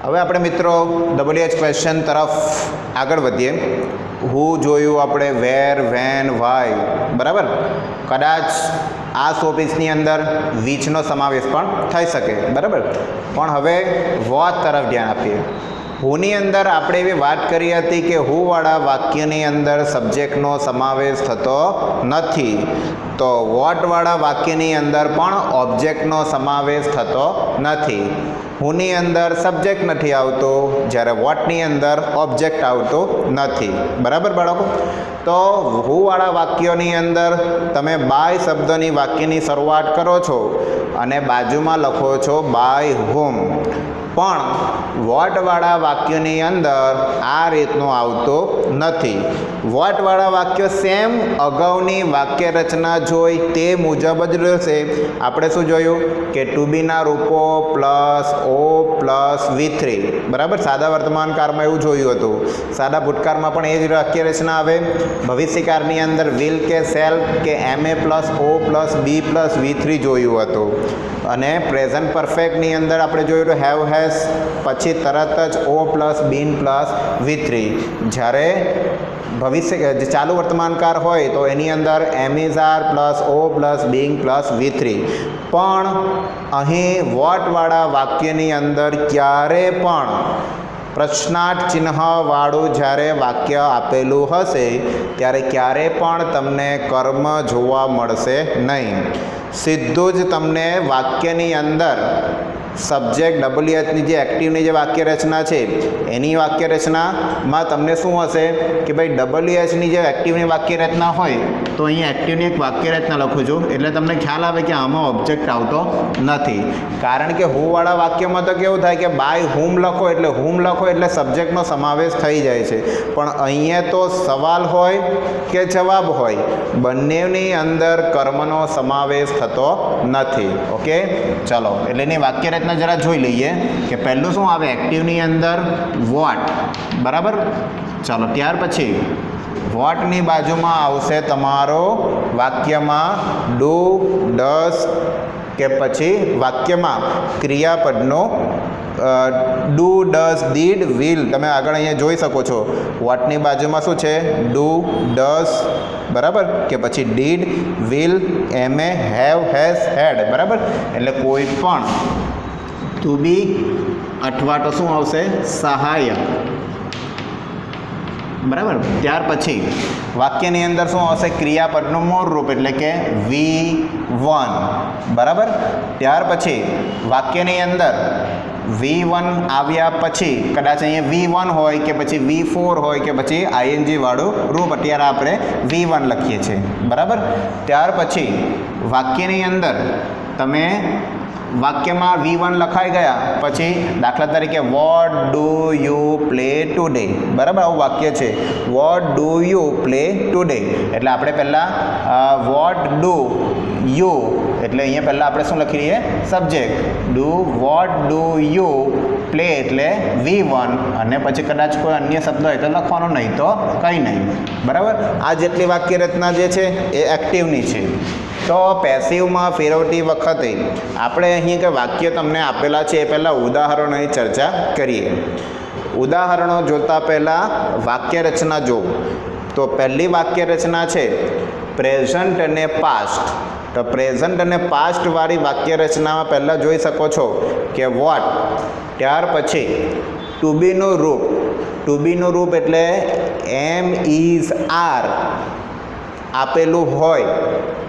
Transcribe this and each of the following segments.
હવે આપણે મિત્રો WH ક્વેશ્ચન તરફ આગળ વધીએ. હું જોયું આપણે વેર, વેન, વાય, બરાબર. કદાચ આ શોપીસની અંદર વિચનો સમાવેશ પણ થઈ શકે, બરાબર. પણ હવે વોટ તરફ ધ્યાન આપીએ. હુની અંદર આપણે એવી વાત કરી હતી કે હુવાળા વાક્યની અંદર સબ્જેક્ટનો સમાવેશ થતો નથી. તો વોટવાળા વાક્યની અંદર પણ ઓબ્જેક્ટનો સમાવેશ થતો નથી. હુની અંદર સબ્જેક્ટ નથી આવતો, જ્યારે વોટની અંદર ઓબ્જેક્ટ આવતો નથી, બરાબર બાળકો. તો હુવાળા વાક્યોની અંદર તમે બાય શબ્દની વાક્યની શરૂઆત કરો છો અને બાજુમાં લખો છો બાય હુમ. પણ વોટવાળા વાક્યોની અંદર આ રીતનું આવતો નથી. વોટવાળા વાક્યો સેમ અગાઉની વાક્ય રચના જોઈ તે મુજબ જ રહેશે. આપણે શું જોયું કે ટુ બીના રૂપો પ્લસ ઓ પ્લસ V3, બરાબર. સાદા વર્તમાનકાળમાં એવું જોયું હતું. સાદા ભૂતકાળમાં પણ એ જ વાક્ય રચના આવે. ભવિષ્યકાળની અંદર વિલ કે સેલ કે MA પ્લસ ઓ પ્લસ B પ્લસ V3 જોયું હતું. અને પ્રેઝન્ટ પરફેક્ટની અંદર આપણે જોયું હતું હેવ હેઝ, પછી તરત જ ઓ પ્લસ બીન પ્લસ V3. જ્યારે ભવિષ્ય ચાલુ વર્તમાનકાળ હોય તો એની અંદર am is are plus O plus being plus V3. પણ અહીં વોટવાળા વાક્યની અંદર ક્યારે પણ પ્રશ્નાર્થ ચિહ્નવાળું જ્યારે વાક્ય આપેલું હશે ત્યારે ક્યારે પણ તમને કર્મ જોવા મળશે નહીં. સીધું જ તમને વાક્યની અંદર સબ્જેક્ટ WHની જે એક્ટિવની જે વાક્ય રચના છે એની વાક્ય રચનામાં તમને શું હશે કે ભાઈ WHની જે એક્ટિવની વાક્ય રચના હોય તો અહીં એક્ટિવની એક વાક્ય રચના લખું છું એટલે તમને ખ્યાલ આવે કે આમાં ઓબ્જેક્ટ આવતો નથી. કારણ કે હુવાળા વાક્યમાં તો કેવું થાય કે બાય હુમ લખો એટલે સબ્જેક્ટનો સમાવેશ થઈ જાય છે. પણ અહીંયા તો સવાલ હોય કે જવાબ હોય, બંનેની અંદર કર્મનો સમાવેશ થતો નથી. ઓકે, ચલો એટલે એની વાક્ય રચના જરા જોઈ લઈએ કે પહેલું શું આવે એક્ટિવની અંદર વોટ, બરાબર. ચાલો ત્યાર પછી વોટની બાજુમાં આવશે તમારો વાક્યમાં ડુ, ડસ કે પછી વાક્યમાં ક્રિયાપદનો ડુ, ડસ, ડીડ, વિલ. તમે આગળ અહીંયા જોઈ શકો છો વોટની બાજુમાં શું છે ડુ, ડસ, બરાબર, કે પછી did, will, MA, have, has, had, બરાબર. એટલે કોઈ પણ ટુ બી અથવા તો શું આવશે સહાયક, બરાબર. ત્યાર પછી વાક્યની અંદર શું આવશે ક્રિયાપદનું મૂળ રૂપ એટલે કે V1, બરાબર. ત્યાર પછી વાક્યની અંદર V1 આવ્યા પછી કદાચ અહીંયા V1 હોય કે પછી V4 હોય કે પછી ING વાળું રૂપ, અત્યારે આપણે V1 લખીએ છીએ, બરાબર. ત્યાર પછી વાક્યની અંદર તમે વાક્યમાં V1 લખાઈ ગયા પછી દાખલા તરીકે what do you play today, બરાબર. આવું વાક્ય છે what do you play today. એટલે આપણે પહેલાં વોટ ડુ યુ એટલે અહીંયા પહેલાં આપણે શું લખી રહીએ subject. What do you play એટલે V1 અને પછી કદાચ કોઈ અન્ય શબ્દ હોય તો લખવાનો, નહીં તો કંઈ નહીં, બરાબર. આ જેટલી વાક્ય રચના જે છે એ એક્ટિવની છે. તો પેસિવમાં ફેરવતી વખતે આપણે અહીં કે વાક્ય તમને આપેલા છે એ પહેલાં ઉદાહરણોની ચર્ચા કરીએ. ઉદાહરણો જોતા પહેલાં વાક્ય રચના જો. તો પહેલી વાક્ય રચના છે પ્રેઝન્ટ અને પાસ્ટ. તો પ્રેઝન્ટ અને પાસ્ટ વાળી વાક્ય રચનામાં પહેલાં જોઈ શકો છો કે વોટ, ત્યાર પછી ટુ બીનું રૂપ. ટુ બીનું રૂપ એટલે એમ ઇઝ આર આપેલું હોય,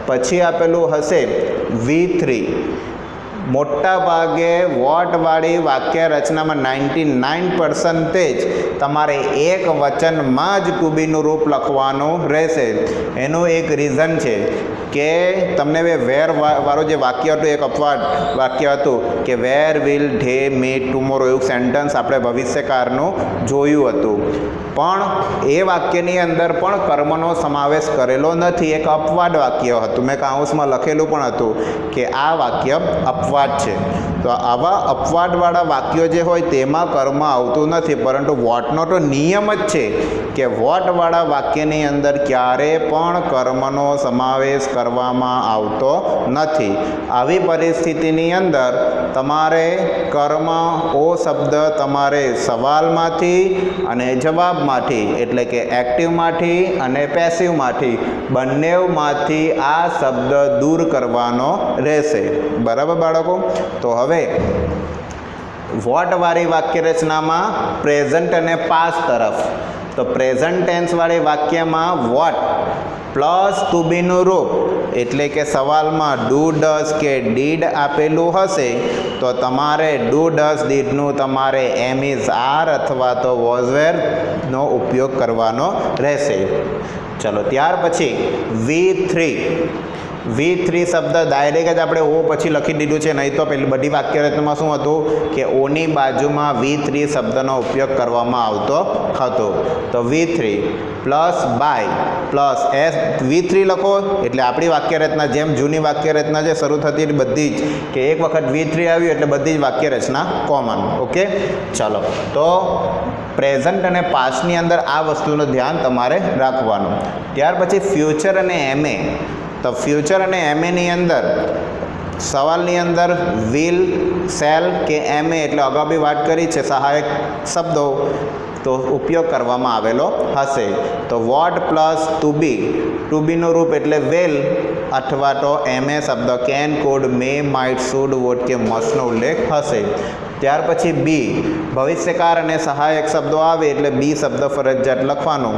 પછી આપેલું હશે V3. મોટા ભાગે વોટવાળી વાક્ય રચનામાં 99% તમારે એક વચનમાં જ ટુ બીનું રૂપ લખવાનું રહેશે. એનું એક રીઝન છે કે તમને વેર વાળું જે વાક્ય હતું એક અપવાદ વાક્ય હતું કે where will they meet tomorrow, એવું સેન્ટન્સ આપણે ભવિષ્યકાળનું જોયું હતું. પણ એ વાક્યની અંદર પણ કર્મનો સમાવેશ કરેલો નથી, એક અપવાદ વાક્ય હતું. મેં કાઉન્સમાં લખેલું પણ હતું કે આ વાક્ય અપવાદ છે. તો આવા અપવાદવાળા વાક્યો જે હોય તેમાં કર્મ આવતું નથી, પરંતુ વોટનો તો નિયમ જ છે કે વોટવાળા વાક્યની અંદર ક્યારે પણ કર્મનો સમાવેશ કરવામાં આવતો નથી. આવી પરિસ્થિતિની અંદર તમારે કર્મ ઓ શબ્દ તમારે સવાલમાંથી અને જવાબમાંથી એટલે કે એક્ટિવમાંથી અને પેસિવમાંથી બંનેમાંથી આ શબ્દ દૂર કરવાનો રહેશે. બરાબર બાળકો? તો હવે વોટ વાળી વાક્ય રચનામાં પ્રેઝન્ટ અને પાસ્ટ તરફ. તો પ્રેઝન્ટ ટેન્સ વાળી વાક્યમાં વોટ પ્લસ ટુ બીનું રૂપ એટલે કે સવાલમાં ડુ ડઝ કે ડીડ આપેલું હશે તો તમારે ડુ ડઝ ડીડનું તમારે એમ ઇઝ આર અથવા તો વોઝ વેરનો ઉપયોગ કરવાનો રહેશે. ચલો ત્યાર પછી V3 શબ્દ ડાયરેક્ટ જ આપણે ઓ પછી લખી દીધું છે, નહીં તો પેલી બધી વાક્ય રચનામાં શું હતું કે ઓની બાજુમાં V3 શબ્દનો ઉપયોગ કરવામાં આવતો હતો. તો V3 plus by plus S V3 લખો એટલે આપણી વાક્ય રચના જેમ જૂની વાક્ય રચના જે શરૂ થતી હતી બધી જ કે એક વખત V3 આવ્યું એટલે બધી જ વાક્ય રચના કોમન. ઓકે ચલો તો પ્રેઝન્ટ અને પાસ્ટની અંદર આ વસ્તુનું ધ્યાન તમારે રાખવાનું. ત્યાર પછી ફ્યુચર અને MA. તો ફ્યુચર અને MAની અંદર સવાલની અંદર વિલ શેલ કે MA એટલે અગાઉ બી વાત કરી છે સહાયક શબ્દો તો ઉપયોગ કરવામાં આવેલો હશે. તો વોટ પ્લસ ટુ બીનું રૂપ એટલે વેલ અથવા તો MA શબ્દ can could may might should would કે મસ્ટનો ઉલ્લેખ હશે. ત્યાર પછી બી ભવિષ્યકાળ અને સહાયક શબ્દો આવે એટલે બી શબ્દ ફરજિયાત લખવાનું.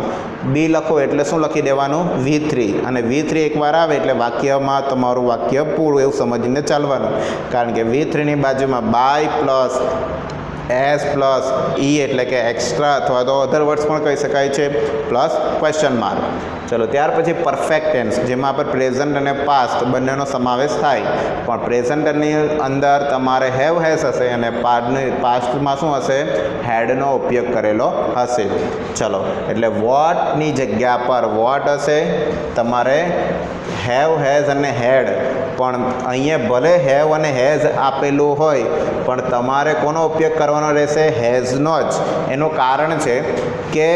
બી લખો એટલે શું લખી દેવાનું V3 અને V3 એકવાર આવે એટલે વાક્યમાં તમારું વાક્ય પૂરું એવું સમજીને ચાલવાનું, કારણ કે V3ની બાજુમાં બાય પ્લસ એસ પ્લસ ઈ એટલે કે એક્સ્ટ્રા અથવા તો અધર વર્ડ્સ પણ કહી શકાય છે પ્લસ ક્વેશ્ચન માર્ક. ચલો ત્યાર પછી પરફેક્ટ ટેન્સ જેમાં આપણે પ્રેઝન્ટ અને પાસ્ટ બંનેનો સમાવેશ થાય, પણ પ્રેઝન્ટની અંદર તમારે હેવ હેઝ હશે અને પાસ્ટમાં શું હશે હેડનો ઉપયોગ કરેલો હશે. ચલો એટલે વોટની જગ્યા પર વોટ હશે તમારે હેવ હેઝ અને હેડ, પણ અહીંયા ભલે હેવ અને હેઝ આપેલું હોય પણ તમારે કોનો ઉપયોગ કરવાનો રહેશે હેઝનો જ. એનું કારણ છે કે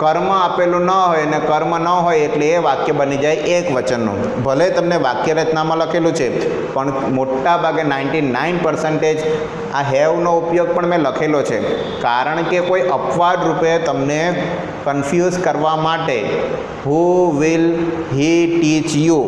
કર્મ આપેલું ન હોય ને કર્મ ન હોય એટલે એ વાક્ય બની જાય એક વચનનું. ભલે તમને વાક્ય રચનામાં લખેલું છે પણ મોટા ભાગે 99% આ હેવનો ઉપયોગ પણ મેં લખેલો છે, કારણ કે કોઈ અપવાદ રૂપે તમને કન્ફ્યુઝ કરવા માટે who will he teach you.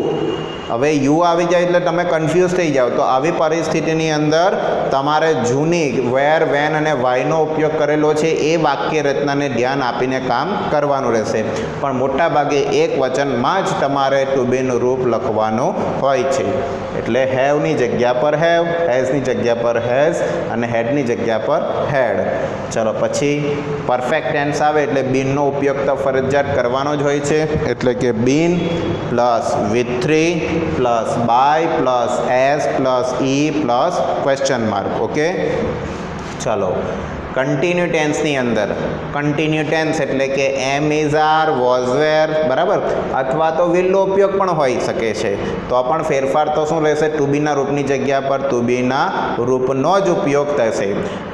હવે યુ આવી જાય એટલે તમે કન્ફ્યુઝ થઈ જાઓ. તો આવી પરિસ્થિતિની અંદર તમારે જૂની વેર વેન અને વાયનો ઉપયોગ કરેલો છે એ વાક્ય રચનાને ધ્યાન આપીને કામ કરવાનું રહેશે, પણ મોટા ભાગે એક વચનમાં જ તમારે ટુ બીનું રૂપ લખવાનું હોય છે. એટલે હેવની જગ્યા પર હેવ, હેઝની જગ્યા પર હેઝ અને હેડની જગ્યા પર હેડ. ચલો પછી પરફેક્ટ ટેન્સ આવે એટલે બીનનો ઉપયોગ તો ફરજિયાત કરવાનો જ હોય છે, એટલે કે been plus V3 plus by plus S plus E plus question mark. Okay ચલો કન્ટિન્યુ ટેન્સની અંદર કન્ટિન્યુ ટેન્સ એટલે કે am is are was were બરાબર, અથવા તો વિલનો ઉપયોગ પણ હોઈ શકે છે. તો પણ ફેરફાર તો શું રહેશે ટુ બીના રૂપની જગ્યા પર ટુ બીના રૂપનો જ ઉપયોગ થશે.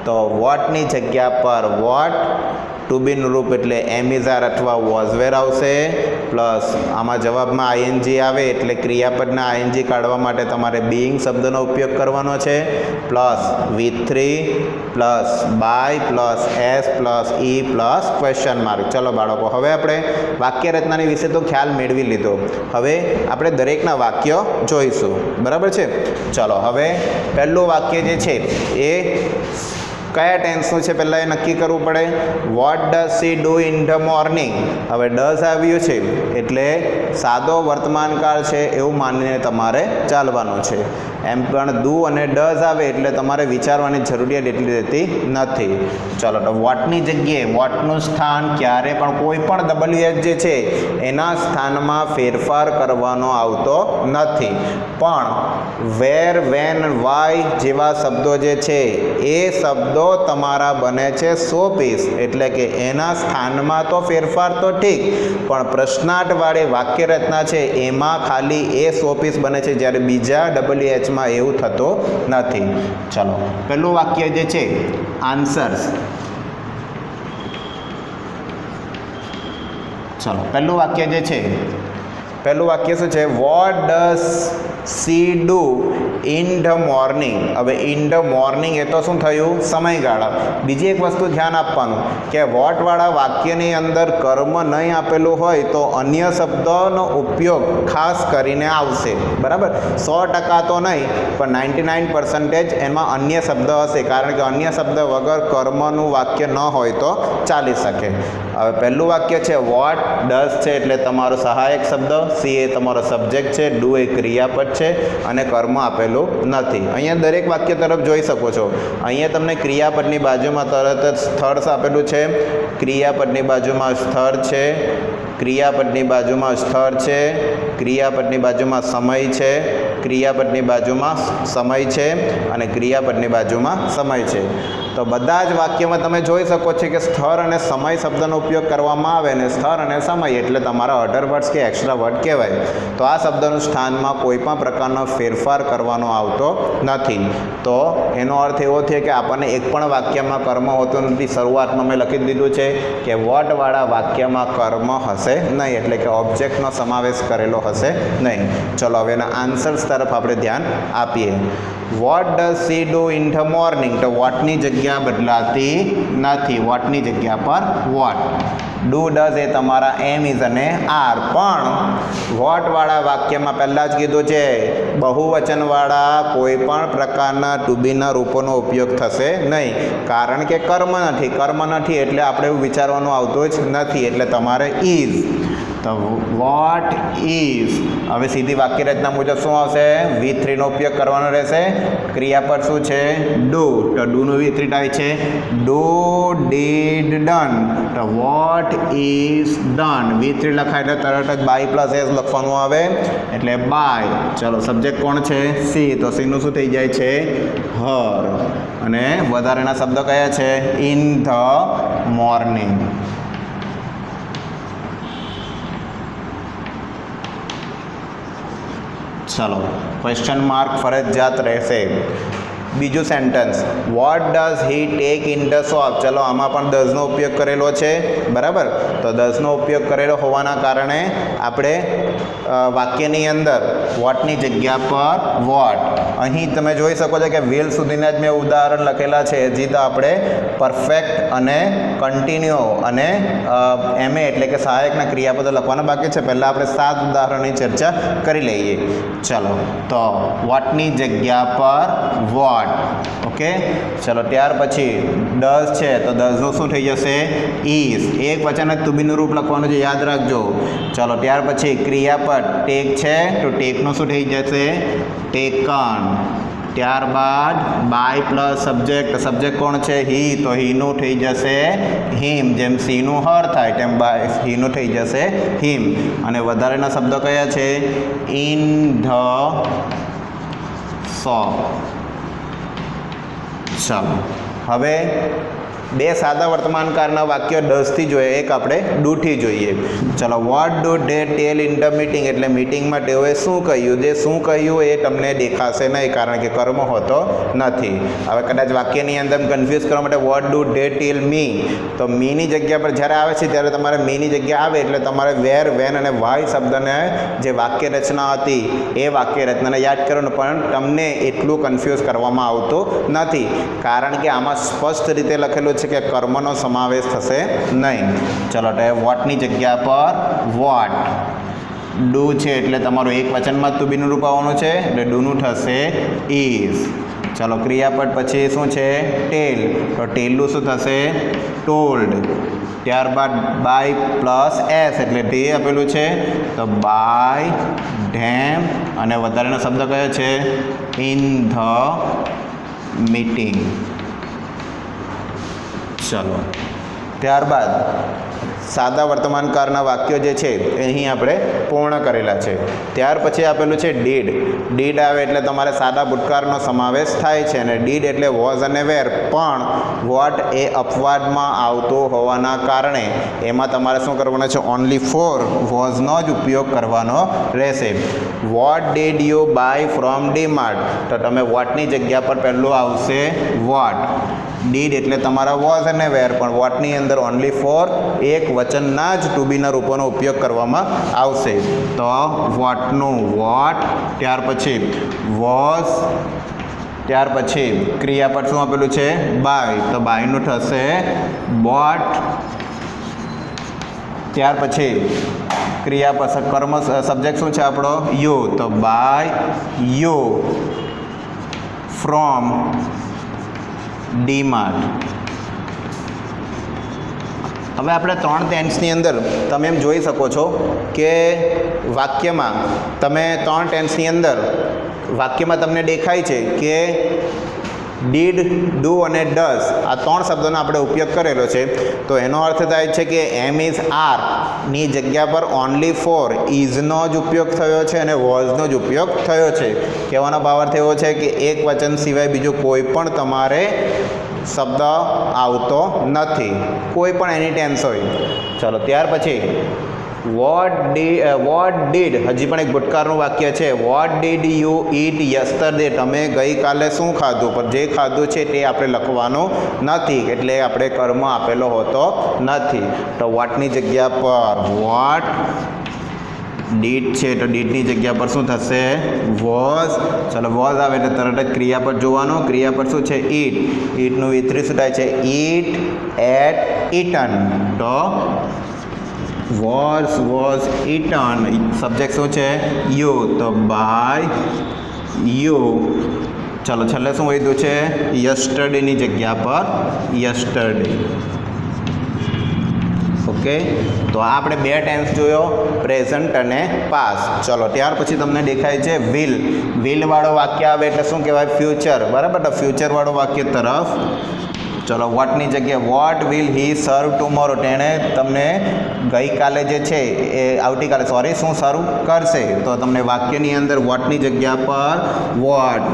તો વોટની જગ્યા પર વોટ, ટુ બીનું રૂપ એટલે એમ ઇઝ આર અથવા વોઝ વેર આવશે, પ્લસ આમાં જવાબમાં આઈએનજી આવે એટલે ક્રિયાપદના આઈએનજી કાઢવા માટે તમારે બીઈંગ શબ્દનો ઉપયોગ કરવાનો છે, plus V3 plus by plus S plus E plus question mark. ચલો બાળકો હવે આપણે વાક્ય રચનાની વિશે તો ખ્યાલ મેળવી લીધો, હવે આપણે દરેકના વાક્યો જોઈશું. બરાબર છે? ચલો હવે પહેલું વાક્ય જે છે એ કયા ટેન્સનું છે પહેલાં એ નક્કી કરવું પડે. What does she do in the morning. હવે ડઝ આવ્યું છે એટલે સાદો વર્તમાનકાળ છે એવું માનીને તમારે ચાલવાનું છે. એમ પણ ડુ અને ડઝ આવે એટલે તમારે વિચારવાની જરૂરિયાત એટલી રહેતી નથી. ચાલો તો વોટની જગ્યાએ વોટનું સ્થાન ક્યારે પણ કોઈ પણ WH જે છે એના સ્થાનમાં ફેરફાર કરવાનો આવતો નથી, પણ વેર વેન વાય જેવા શબ્દો જે છે એ શબ્દો તમારા બને છે શોપીસ, એટલે કે એના સ્થાનમાં તો ફેરફાર તો ઠીક, પણ પ્રશ્નાર્થવાળી વાક્ય રચના છે એમાં ખાલી એ શોપીસ બને છે, જ્યારે બીજા WHમાં એવું થતું નથી. ચલો પહેલું વાક્ય જે છે આન્સર્સ. ચલો પહેલું વાક્ય જે છે પહેલું વાક્ય શું છે? What does she do in the morning. હવે ઇન ધ મોર્નિંગ એ તો શું થયું? સમયગાળા. બીજી એક વસ્તુ ધ્યાન આપવાનું કે વોટવાળા વાક્યની અંદર કર્મ નહીં આપેલું હોય તો અન્ય શબ્દનો ઉપયોગ ખાસ કરીને આવશે, બરાબર? 100% તો નહીં, પણ 99% એમાં અન્ય શબ્દ હશે, કારણ કે અન્ય શબ્દ વગર કર્મનું વાક્ય ન હોય તો ચાલી શકે. હવે પહેલું વાક્ય છે વોટ ડઝ છે એટલે તમારો સહાયક શબ્દ, સી એ તમારો સબ્જેક્ટ છે, ડુ એ ક્રિયાપદ છે અને કર્મ આપેલું નથી. અહીંયા દરેક વાક્ય તરફ જોઈ શકો છો. અહીંયા તમને ક્રિયાપદની બાજુમાં તરત જ સ્થળ આપેલું છે, ક્રિયાપદની બાજુમાં સ્થળ છે, ક્રિયાપદની બાજુમાં સ્થળ છે, ક્રિયાપદની બાજુમાં સમય છે, ક્રિયાપદની બાજુમાં સમય છે અને ક્રિયાપદની બાજુમાં સમય છે. તો બધા જ વાક્યમાં તમે જોઈ શકો છો કે સ્થળ અને સમય શબ્દનો ઉપયોગ કરવામાં આવે ને સ્થળ અને સમય એટલે તમારા અધર વર્ડ્સ કે એક્સ્ટ્રા વર્ડ કહેવાય. તો આ શબ્દનું સ્થાનમાં કોઈ પણ પ્રકારનો ફેરફાર કરવાનો આવતો નથી. તો એનો અર્થ એવો થયો કે આપણને એક પણ વાક્યમાં કર્મ હોતું નથી. શરૂઆતમાં મેં લખી દીધું છે કે વોટવાળા વાક્યમાં કર્મ હશે નહીં, એટલે કે ઓબ્જેક્ટનો સમાવેશ કરેલો હશે નહીં. ચલો હવે એના આન્સર્સ તરફ આપણે ધ્યાન આપીએ. What does she do in the morning. તો વોટની જગ્યા બદલાતી નથી, વોટની જગ્યા પર વોટ. ડુ ડઝ એ તમારા એમ ઇઝ અને આર. પણ વોટવાળા વાક્યમાં પહેલાં જ કીધું છે બહુવચનવાળા કોઈ પણ પ્રકારના ટુ બીના રૂપોનો ઉપયોગ થશે નહીં, કારણ કે કર્મ નથી. કર્મ નથી એટલે આપણે એવું વિચારવાનું આવતું જ નથી, એટલે તમારે ઇઝ. તો વોટ ઇઝ. હવે સીધી વાક્ય રચના મુજબ શું આવશે? V3નો ઉપયોગ કરવાનો રહેશે. ક્રિયાપદ શું છે? ડુ. તો ડુનું V3 થાય છે ડુ, ડીડ, ડન. તો વોટ ઇઝ ડન. V3 લખાય એટલે તરત જ બાય પ્લસ એસ લખવાનું આવે એટલે બાય. ચલો સબ્જેક્ટ કોણ છે? સી. તો સીનું શું થઈ જાય છે? હર. અને વધારેના શબ્દ કયા છે? In the morning. ચલો ક્વેશ્ચન માર્ક ફરજિયાત રહેશે. બીજું sentence what does he tech in the shop. ચલો આમાં પણ ડઝનો ઉપયોગ કરેલો છે, બરાબર? તો ડઝનો ઉપયોગ કરેલો હોવાના કારણે આપણે વાક્યની અંદર વોટની જગ્યા પર વોટ. અહીં તમે જોઈ શકો છો કે વિલ સુધીના જ મેં ઉદાહરણ લખેલા છે. હજી તો આપણે પરફેક્ટ અને કન્ટિન્યુ અને એમએ એટલે કે સહાયકના ક્રિયાપદો લખવાના બાકી છે. પહેલાં આપણે 7 ઉદાહરણની ચર્ચા કરી લઈએ. ચલો તો વોટની જગ્યા પર વોટ. ઓકે, ચલો ત્યાર પછી ડઝ છે તો ડઝનું શું થઈ જશે? ઇઝ. એક વચન જ તુબીનું રૂપ લખવાનું છે, યાદ રાખજો. ચલો ત્યાર પછી ક્રિયાપદ ટેક છે તો ટેકનું શું થઈ જશે? ટેકન. ત્યારબાદ બાય પ્લસ સબ્જેક્ટ. સબ્જેક્ટ કોણ છે? હી. તો હીનું થઈ જશે હિમ. જેમ સીનું હર થાય તેમ બાય હીનું થઈ જશે હિમ. અને વધારેના શબ્દો કયા છે? In the shop. ચાલો હવે બે સાદા વર્તમાનકાળના વાક્યો ડઝથી જોઈએ, એક આપણે ડુથી જોઈએ. ચલો what do they tell in the meeting. એટલે મીટિંગમાં તેઓએ શું કહ્યું? જે શું કહ્યું એ તમને દેખાશે નહીં, કારણ કે કર્મ હોતો નથી. હવે કદાચ વાક્યની અંદર કન્ફ્યુઝ કરવા માટે વોટ ડુ ધે ટેલ મી. તો મીની જગ્યા પર જ્યારે આવે છે ત્યારે તમારે મીની જગ્યા આવે એટલે તમારે વેર, વેન અને વાય શબ્દને જે વાક્ય રચના હતી એ વાક્ય રચનાને યાદ કરવાનું. પણ તમને એટલું કન્ફ્યુઝ કરવામાં આવતું નથી, કારણ કે આમાં સ્પષ્ટ રીતે લખેલું છે કે કર્મનો સમાવેશ થશે નહીં. ચલો તો વોટની જગ્યા પર વોટ. ડુ છે એટલે તમારું એક વચનમાં ટુ બીનું રૂપ આવવાનું છે એટલે ડુનું થશે ઇઝ. ચલો ક્રિયાપદ પછી શું છે? ટેલ. તો ટેલનું શું થશે? ટોલ્ડ. ત્યારબાદ બાય પ્લસ એસ એટલે તે આપેલું છે તો બાય ધેમ. અને વધારેનો શબ્દ કયો છે? In the meeting. ચલો ત્યારબાદ સાદા વર્તમાનકાળના વાક્યો જે છે એ અહીં આપણે પૂર્ણ કરેલા છે. ત્યાર પછી આપેલું છે ડીડ. ડીડ આવે એટલે તમારે સાદા ભૂતકાળનો સમાવેશ થાય છે અને ડીડ એટલે વોઝ અને વેર. પણ વોટ એ અપવાદમાં આવતો હોવાના કારણે એમાં તમારે શું કરવાનું છે? ઓનલી ફોર વોઝનો જ ઉપયોગ કરવાનો રહેશે. What did you buy from DMart. તો તમે વોટની જગ્યા પર પહેલું આવશે વોટ. ડીડ એટલે તમારા વોઝ અને વેર, પણ વોટની અંદર ઓનલી ફોર એક વચનના જ ટુ બીના રૂપોનો ઉપયોગ કરવામાં આવશે. તો વોટનું વોટ, ત્યાર પછી વોઝ, ત્યાર પછી ક્રિયાપદ શું આપેલું છે? બાય. તો બાયનું થશે બોટ. ત્યાર પછી ક્રિયાપદ કર્મ સબ્જેક્ટ શું છે આપણો? યુ. તો બાય યુ ફ્રોમ ડીમાર્ટ. હવે આપણે 3 ટેન્સની અંદર તમે એમ જોઈ શકો છો કે વાક્યમાં તમે 3 ટેન્સની અંદર વાક્યમાં તમને દેખાય છે કે ડીડ, ડુ અને ડઝ આ 3 શબ્દોનો આપણે ઉપયોગ કરેલો છે. તો એનો અર્થ થાય છે કે એમ ઇઝ આર ની જગ્યા પર ઓનલી ફોર ઇઝનો જ ઉપયોગ થયો છે અને વોઝનો જ ઉપયોગ થયો છે. કહેવાનો ભાવ અર્થ એવો છે કે એક વચન સિવાય બીજું કોઈ પણ તમારે શબ્દ આવતો નથી, કોઈ પણ એની ટેન્સ હોય. ચલો ત્યાર પછી વોટ ડીડ, હજી પણ એક ભૂતકાળનું વાક્ય છે. What did you it yesterday, તમે ગઈકાલે શું ખાધું? પણ જે ખાધું છે તે આપણે લખવાનું નથી, એટલે આપણે કર્મ આપેલો હોતો નથી. તો વોટની જગ્યા પર વોટ, ડીડ છે તો ડીડની જગ્યા પર શું થશે? વોઝ. ચલો વોઝ આવે એટલે તરત જ ક્રિયાપદ જોવાનું. ક્રિયાપદ શું છે? ઈટ. ઈટનું વિતરી શું થાય છે? ઈટ, એટ, ઈટન. તો વોઝ ઈટન. સબ્જેક્ટ શું છે? યુ. તો બાય યુ. ચલો છેલ્લે શું વધ્યું છે? યસ્ટરડેની જગ્યા પર યસ્ટરડે. ઓકે, તો આપણે 2 ટેન્સ જોયો, પ્રેઝન્ટ અને પાસ્ટ. ચલો ત્યાર પછી તમને દેખાય છે વિલ. વિલવાળો વાક્ય આવે એટલે શું કહેવાય? ફ્યુચર. બરાબર. તો ફ્યુચરવાળો વાક્ય તરફ ચલો વોટની જગ્યાએ વોટ વિલ હી સર્વ ટુમોરો, તેણે તમને ગઈકાલે જે છે એ આવતીકાલે શું સર્વ કરશે? તો તમને વાક્યની અંદર વોટની જગ્યા પર વોટ,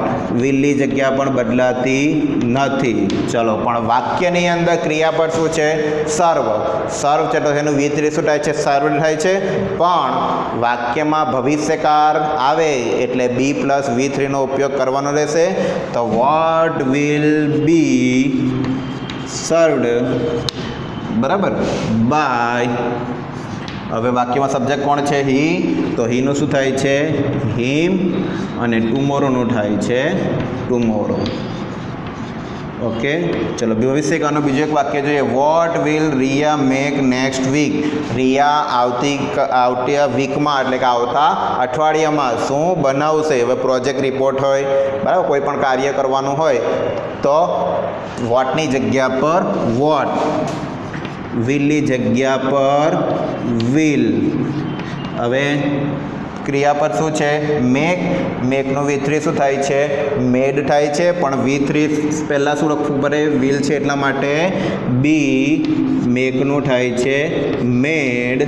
વિલની જગ્યા પણ બદલાતી નથી. ચલો પણ વાક્યની અંદર ક્રિયાપદ શું છે? સર્વ. સર્વ છે તો એનું વિતરી શું થાય છે? સર્વ થાય છે. પણ વાક્યમાં ભવિષ્યકાળ આવે એટલે બી પ્લસ V3નો ઉપયોગ કરવાનો રહેશે. તો વોટ વિલ બી સર્વડ, બરાબર, બાય. હવે વાક્યમાં સબ્જેક્ટ કોણ છે? હી. તો હીનું શું થાય છે? હિમ. અને ટુમોરોનું થાય છે ટુમોરો. ઓકે, ચલો ભવિષ્યકાળનું બીજું એક વાક્ય જોઈએ. What will Riya make next week? Riya આવતી વીકમાં એટલે કે આવતા અઠવાડિયામાં શું બનાવશે? હવે પ્રોજેક્ટ રિપોર્ટ હોય, બરાબર, કોઈ પણ કાર્ય કરવાનું હોય તો વોટની જગ્યા પર વોટ, વિલની જગ્યા પર વિલ. હવે ક્રિયાપદ શું છે? મેક. મેકનું V3 શું થાય છે? મેડ થાય છે. પણ V3 પહેલાં શું લખવું પડે? વિલ છે એટલા માટે બી. મેકનું થાય છે મેડ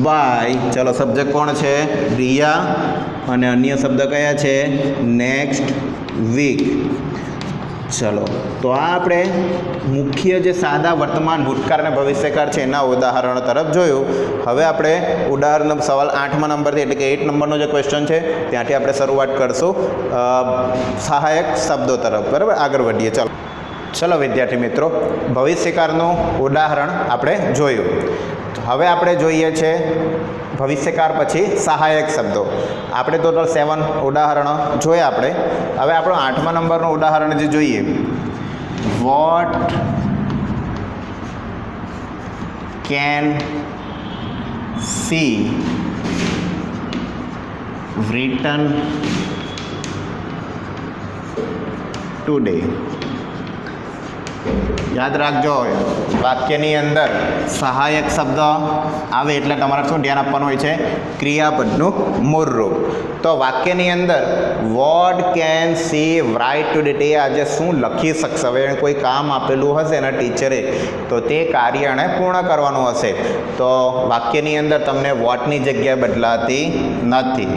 બાય. ચલો સબ્જેક્ટ કોણ છે? રિયા. અને અન્ય શબ્દ કયા છે? Next week. ચલો તો આ આપણે મુખ્ય જે સાદા વર્તમાન, ભૂતકાળ અને ભવિષ્યકાળ છે એના ઉદાહરણો તરફ જોયું. હવે આપણે ઉદાહરણ સવાલ 8મા નંબરથી એટલે કે 8 નંબરનો જે ક્વેશ્ચન છે ત્યાંથી આપણે શરૂઆત કરશું સહાયક શબ્દો તરફ. બરાબર, આગળ વધીએ. ચલો વિદ્યાર્થી મિત્રો, ભવિષ્યકાળનું ઉદાહરણ આપણે જોયું. હવે આપણે જોઈએ છે ભવિષ્યકાળ પછી સહાયક શબ્દો. આપણે ટોટલ 7 ઉદાહરણો જોયા આપણે. હવે આપણો 8મા નંબરનું ઉદાહરણ જે જોઈએ, vote can C written today. યાદ રાખજો, વાક્યની અંદર સહાયક શબ્દ આવે એટલે તમારે શું ધ્યાન આપવાનું હોય છે? ક્રિયાપદનું મૂળ રૂપ. તો વાક્યની અંદર what can she write today, તે આજે શું લખી શકશે? હવે કોઈ કામ આપેલું હશે એના ટીચરે તો તે કાર્ય એણે પૂર્ણ કરવાનું હશે. તો વાક્યની અંદર તમને વોટની જગ્યા બદલાતી નથી.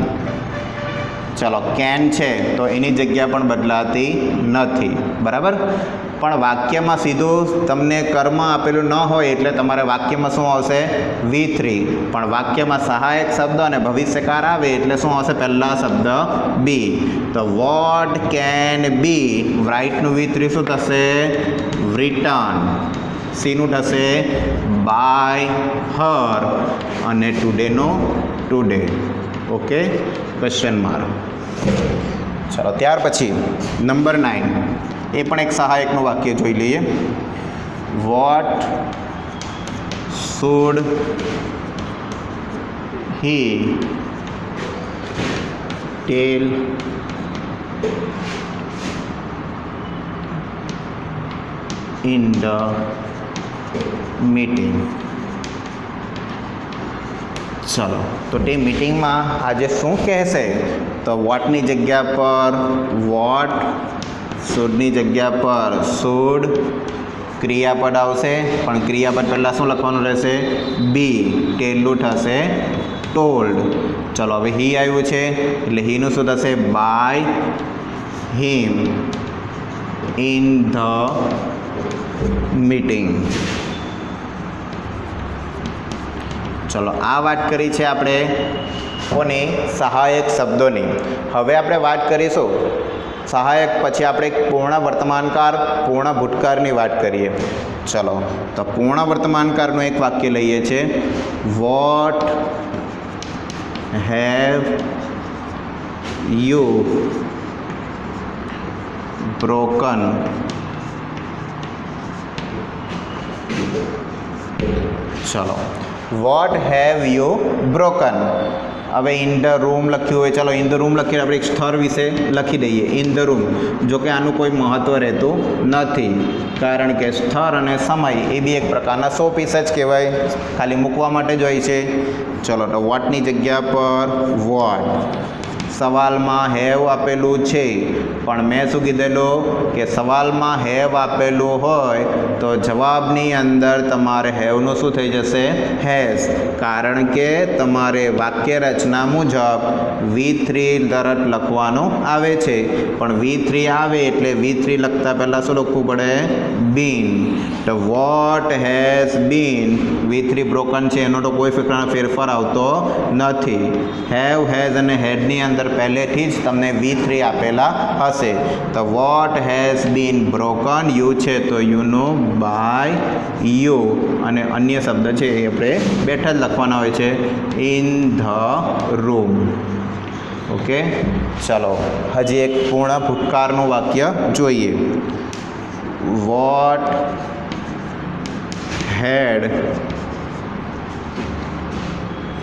ચલો કેન છે તો એની જગ્યા પણ બદલાતી નથી. બરાબર, પણ વાક્યમાં સીધું તમને કર્મ આપેલું ન હોય એટલે તમારે વાક્યમાં શું આવશે? V3. પણ વાક્યમાં સહાયક શબ્દ અને ભવિષ્યકાળ આવે એટલે શું આવશે? પહેલા શબ્દ બી. તો વોટ કેન બી, રાઇટનું V3 શું થશે? written. સીનું થશે બાય હર અને ટુડેનો ટુડે. Okay, question mark. ચાલો ત્યાર પછી નંબર 9, એ પણ એક સહાયકનું વાક્ય જોઈ લઈએ. What should he tell in the meeting. ચલો, તો તે મીટિંગમાં આજે શું કહેશે? તો વોટની જગ્યા પર વોટ, શુડની જગ્યા પર શુડ, ક્રિયાપદ આવશે પણ ક્રિયાપદ પહેલાં શું લખવાનું રહેશે? બી. ટેલું થશે ટોલ્ડ. ચલો હવે હી આવ્યું છે એટલે હીનું શું થશે? By him in the meeting. ચલો આ વાત કરી છે આપણે કોની? સહાયક શબ્દોની. હવે આપણે વાત કરીશું સહાયક પછી આપણે એક પૂર્ણ વર્તમાનકાળ, પૂર્ણ ભૂતકાળની વાત કરીએ. ચલો તો પૂર્ણ વર્તમાનકાળનું એક વાક્ય લઈએ છીએ. વોટ હેવ યુ બ્રોકન ચલો વોટ હેવ યુ બ્રોકન. હવે ઇન ધ રૂમ લખ્યું હોય, ચલો ઇન ધ રૂમ લખીને આપણે એક સ્થળ વિશે લખી દઈએ ઇન ધ રૂમ. જો કે આનું કોઈ મહત્ત્વ રહેતું નથી કારણ કે સ્થળ અને સમય એ બી એક પ્રકારના સો પીસ જ કહેવાય, ખાલી મૂકવા માટે જ હોય છે. ચલો તો વોટની જગ્યા પર વોટ. સવાલમાં હેવ આપેલું છે પણ મેં શું કીધેલું કે સવાલમાં હેવ આપેલું હોય તો જવાબની અંદર તમારે હેવનું શું થઈ જશે? હેઝ. કારણ કે તમારે વાક્ય રચના મુજબ V3 તરત લખવાનું આવે છે પણ V3 આવે એટલે V3 લખતા પહેલાં શું લખવું પડે? બીન. તો what has been, V3 broken છે એનો તો કોઈ ફેરફાર આવતો નથી. હેવ, હેઝ અને હેડની અંદર પહેલેથી જ તમને V3 આપેલા હશે. તો what has been broken, you છે તો યુનું બાય યુ અને અન્ય શબ્દ છે એ આપણે બેઠા જ લખવાના હોય છે ઇન ધ રૂમ. ઓકે, ચાલો હજી એક પૂર્ણ ભૂતકાળનું વાક્ય જોઈએ. What had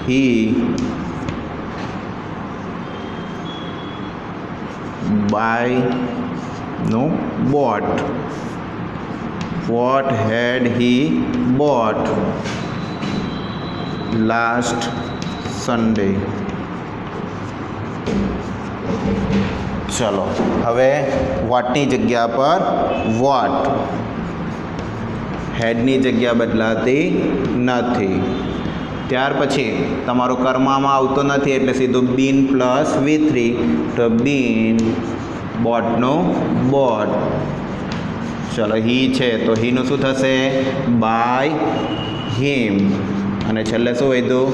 he by no bought. What had he bought last Sunday. ચલો હવે વોટની જગ્યા પર વોટ, હેડની જગ્યા બદલાતી નથી. ત્યાર પછી તમારું કર્મમાં આવતો નથી એટલે સીધું બીન પ્લસ V3 તો બીન બોટનો બોટ. ચલો હી છે તો હીનું શું થશે? બાય હિમ અને છેલ્લે શું વધ્યું?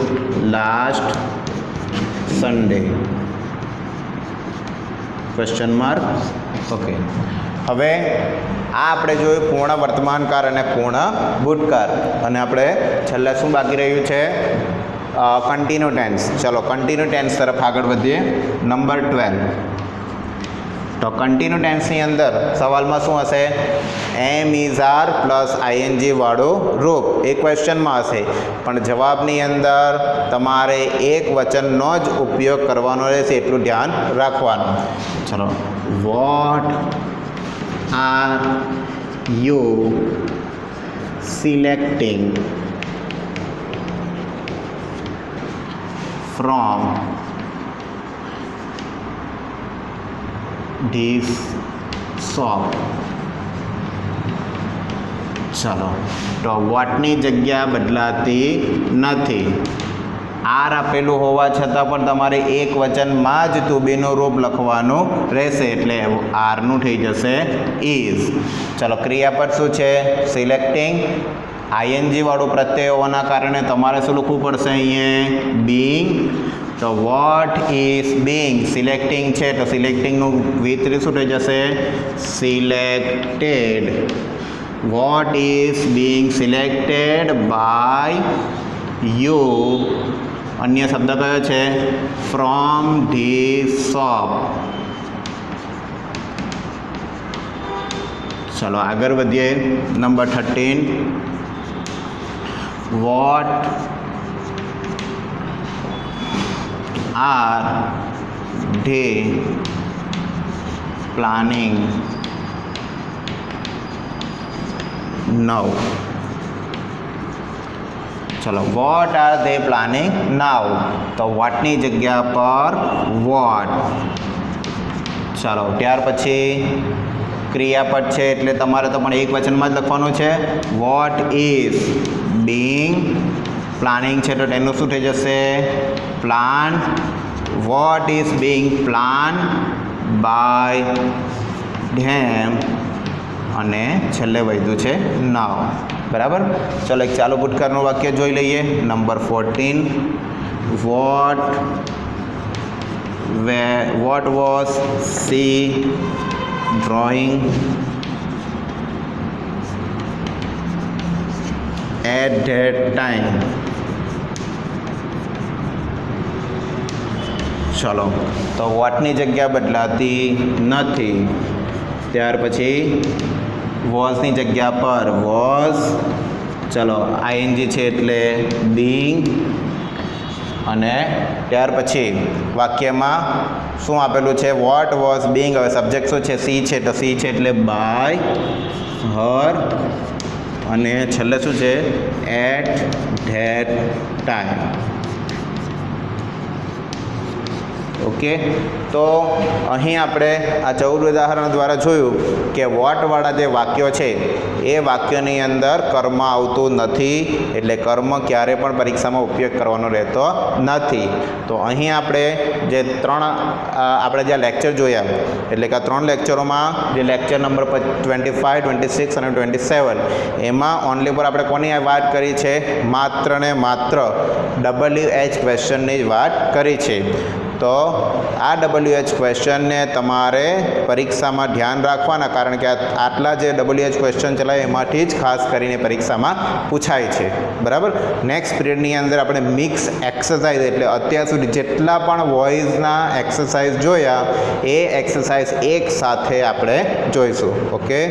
Last Sunday. Question mark. Okay, હવે આ આપણે જોયું પૂર્ણ વર્તમાનકાળ અને પૂર્ણ ભૂતકાળ અને આપણે છેલ્લે શું બાકી રહ્યું છે? Continue tense. ચલો કન્ટિન્યુ ટેન્સ તરફ આગળ વધીએ. નંબર 12. તો કન્ટિન્યુ ટેન્સની અંદર સવાલમાં શું હશે? એમ ઇઝ આર પ્લસ ING વાળું રૂપ એ ક્વેશ્ચનમાં હશે પણ જવાબની અંદર તમારે એક વચનનો જ ઉપયોગ કરવાનો રહેશે એટલું ધ્યાન રાખવાનું. ચલો what are you selecting from this shop. ચલો તો વોટની જગ્યા બદલાતી નથી. આર આપેલું હોવા છતાં પણ તમારે એક વચનમાં જ તુબીનું રૂપ લખવાનું રહેશે એટલે આરનું થઈ જશે ઇઝ. ચલો ક્રિયાપદ શું છે? સિલેક્ટિંગ. ING વાળું પ્રત્યય હોવાના કારણે તમારે શું લખવું પડશે? અહીંયા બીંગ. તો વોટ ઇઝ બીંગ, સિલેક્ટિંગ છે તો સિલેક્ટિંગનું V3 શું થઈ જશે? Selected. What is being selected by you. અન્ય શબ્દ કયો છે? From the shop. ચલો આગળ વધીએ. Number 13. What are they planning now. ચલો what are they planning now. તો વોટની જગ્યા પર વોટ. ચાલો ત્યાર પછી ક્રિયાપદ છે એટલે તમારે તો પણ એક વચનમાં જ લખવાનું છે. વોટ ઇઝ બીંગ પ્લાનિંગ છે તો તેનું શું થઈ જશે? Plan. What is being plan by them અને છેલ્લે વધ્યું છે નાવ. બરાબર. ચલો એક ચાલુ ભૂતકાળનું વાક્ય જોઈ લઈએ. Number 14. What was C drawing at that time. ચલો તો વોટની જગ્યા બદલાતી નથી. ત્યાર પછી વોઝની જગ્યા પર વોઝ. ચલો આઈએનજી છે એટલે બીંગ. અને ત્યાર પછી વાક્યમાં શું આપેલું છે? What was being. હવે સબ્જેક્ટ શું છે? સી છે તો સી છે એટલે બાય હર. અને છેલ્લે શું છે? At that time. ઓકે. તો અહીં આપણે આ 14 ઉદાહરણ દ્વારા જોયું કે વોટવાળા જે વાક્યો છે એ વાક્યની અંદર કર્મ આવતું નથી. એટલે કર્મ ક્યારે પણ પરીક્ષામાં ઉપયોગ કરવાનો રહેતો નથી. તો અહીં આપણે જે આપણે જે લેક્ચર જોયા એટલે કે આ 3 લેક્ચરોમાં જે લેક્ચર નંબર 25, 26 અને 27 એમાં ઓનલી પર આપણે કોની વાત કરી છે? માત્ર ને માત્ર WH ક્વેશ્ચનની જ વાત કરી છે. તો આ WH ક્વેશ્ચનને તમારે પરીક્ષામાં ધ્યાન રાખવાના, કારણ કે આટલા જે WH ક્વેશ્ચન ચલાવે એમાંથી જ ખાસ કરીને પરીક્ષામાં પૂછાય છે. બરાબર. નેક્સ્ટ પિરિયડની અંદર આપણે મિક્સ એક્સરસાઇઝ એટલે અત્યાર સુધી જેટલા પણ વોઇસના એક્સરસાઇઝ જોયા એ એક્સરસાઇઝ એક સાથે આપણે જોઈશું. ઓકે.